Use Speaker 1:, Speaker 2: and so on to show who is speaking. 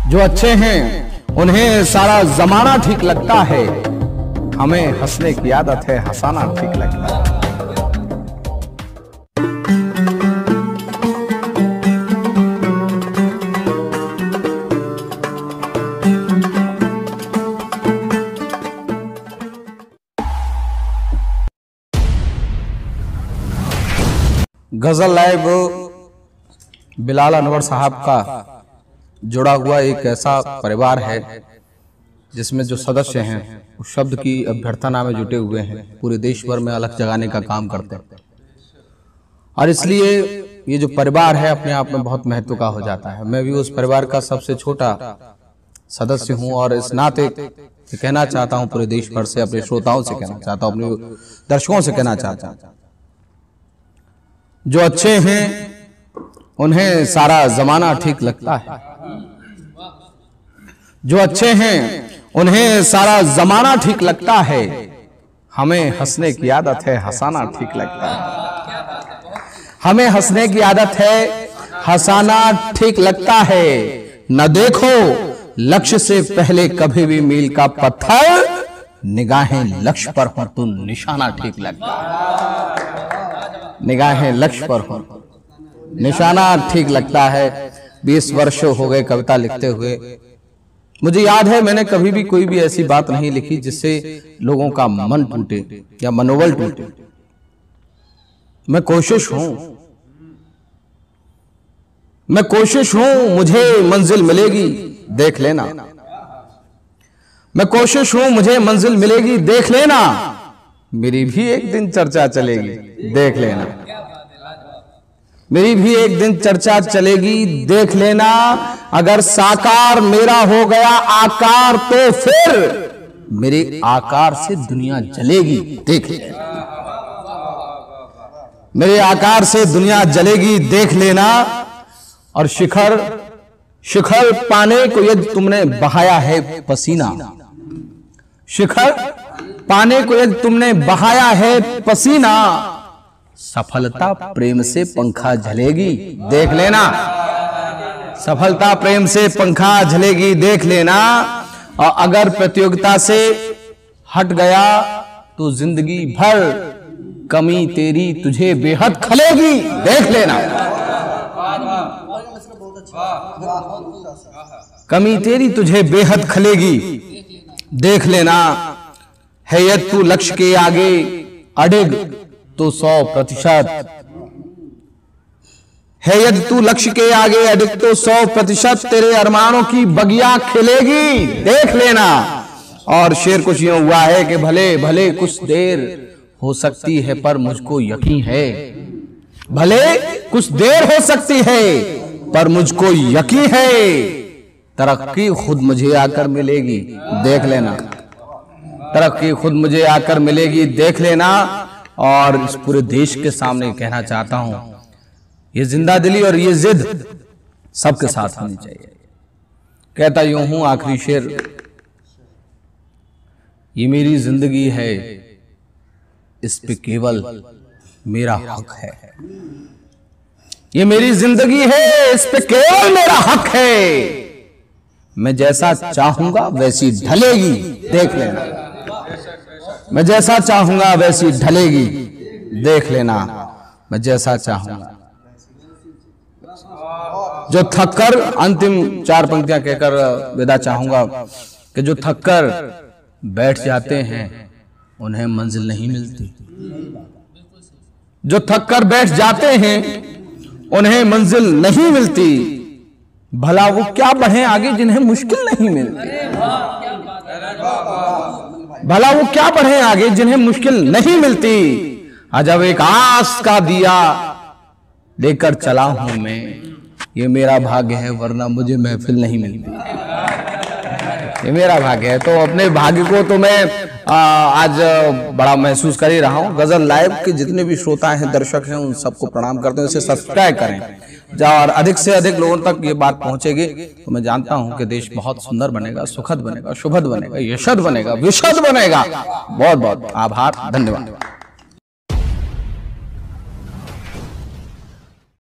Speaker 1: जो अच्छे हैं उन्हें सारा जमाना ठीक लगता है, हमें हंसने की आदत है, हंसाना ठीक लगता है। गजल लाइव बिलाल अनवर साहब का जुड़ा हुआ एक ऐसा परिवार है जिसमें जो सदस्य हैं उस शब्द की अभ्यर्थना में जुटे हुए हैं, पूरे देश भर में अलग जगाने का काम करते हैं। और इसलिए ये जो परिवार है अपने आप में बहुत महत्व का हो जाता है। मैं भी उस परिवार का सबसे छोटा सदस्य हूं और इस नाते कहना चाहता हूं, पूरे देश भर से अपने श्रोताओं से कहना चाहता हूं, अपने दर्शकों से कहना चाहता हूं, जो अच्छे हैं उन्हें सारा जमाना ठीक लगता है। जो अच्छे हैं उन्हें सारा जमाना ठीक लगता है, हमें हंसने की आदत है, हंसाना ठीक लगता है। हमें हंसने की आदत है, हंसाना ठीक लगता है। न देखो लक्ष्य से पहले कभी भी मील का पत्थर, निगाहें लक्ष्य पर हो तो निशाना ठीक लगता है। निगाहें लक्ष्य पर हो निशाना ठीक लगता है। 20 वर्ष हो गए कविता लिखते हुए। मुझे याद है मैंने कभी भी कोई भी ऐसी बात नहीं लिखी जिससे लोगों का मन टूटे या मनोबल टूटे। मैं कोशिश हूं मुझे मंजिल मिलेगी देख लेना। मैं कोशिश हूं मुझे मंजिल मिलेगी देख लेना, मेरी भी एक दिन चर्चा चलेगी देख लेना। मेरी भी एक दिन चर्चा चलेगी देख लेना। अगर साकार मेरा हो गया आकार तो फिर मेरे आकार से दुनिया जलेगी देख लेना। मेरे आकार से दुनिया जलेगी देख लेना। और शिखर पाने को यदि तुमने बहाया है पसीना, शिखर पाने को यदि तुमने बहाया है पसीना, सफलता प्रेम से पंखा झलेगी देख लेना। सफलता प्रेम से पंखा झलेगी देख लेना। और अगर प्रतियोगिता से हट गया तो जिंदगी भर कमी तेरी तुझे बेहद खलेगी देख लेना। कमी तेरी तुझे बेहद खलेगी देख लेना। है यदि तू लक्ष्य के आगे अडिग तो 100%, है यदि तू लक्ष्य के आगे अडिग तो 100% तेरे अरमानों की बगिया खिलेगी देख लेना। और शेर कुछ यूं हुआ है कि भले भले कुछ देर हो सकती है पर मुझको यकीन है, भले कुछ देर हो सकती है पर मुझको यकीन है, तरक्की खुद मुझे आकर मिलेगी देख लेना। तरक्की खुद मुझे आकर मिलेगी देख लेना। और इस पूरे देश के सामने कहना चाहता हूं, ये जिंदा दिली और ये जिद सबके साथ होनी चाहिए। कहता यूं हूं आखिरी शेर, ये मेरी जिंदगी है इस पे केवल मेरा हक है। ये मेरी जिंदगी है इस पे केवल मेरा हक है। मैं जैसा चाहूंगा वैसी ढलेगी देख लेना। मैं जैसा चाहूंगा वैसी ढलेगी देख लेना। मैं जैसा चाहूंगा। जो थककर, अंतिम 4 पंक्तियां कहकर विदा चाहूंगा कि जो थककर बैठ जाते हैं उन्हें मंजिल नहीं मिलती। जो थककर बैठ जाते हैं उन्हें मंजिल नहीं मिलती। भला वो क्या बढ़े आगे जिन्हें मुश्किल नहीं मिलती। भला वो क्या बढ़े आगे जिन्हें मुश्किल नहीं मिलती। जब एक आस का दिया लेकर चला हूं मैं, ये मेरा भाग्य है वरना मुझे महफिल नहीं मिलती। ये मेरा भाग्य है। तो अपने भाग्य को तो मैं आज बड़ा महसूस कर ही रहा हूं। गजल लाइव के जितने भी श्रोता हैं, दर्शक हैं, उन सबको प्रणाम करते हैं। इसे सब्सक्राइब करें और अधिक से अधिक लोगों तक ये बात पहुंचेगी तो मैं जानता हूं कि देश बहुत सुंदर बनेगा, सुखद बनेगा, शुभद बनेगा, यशद बनेगा, विशद बनेगा। बहुत बहुत आभार, धन्यवाद।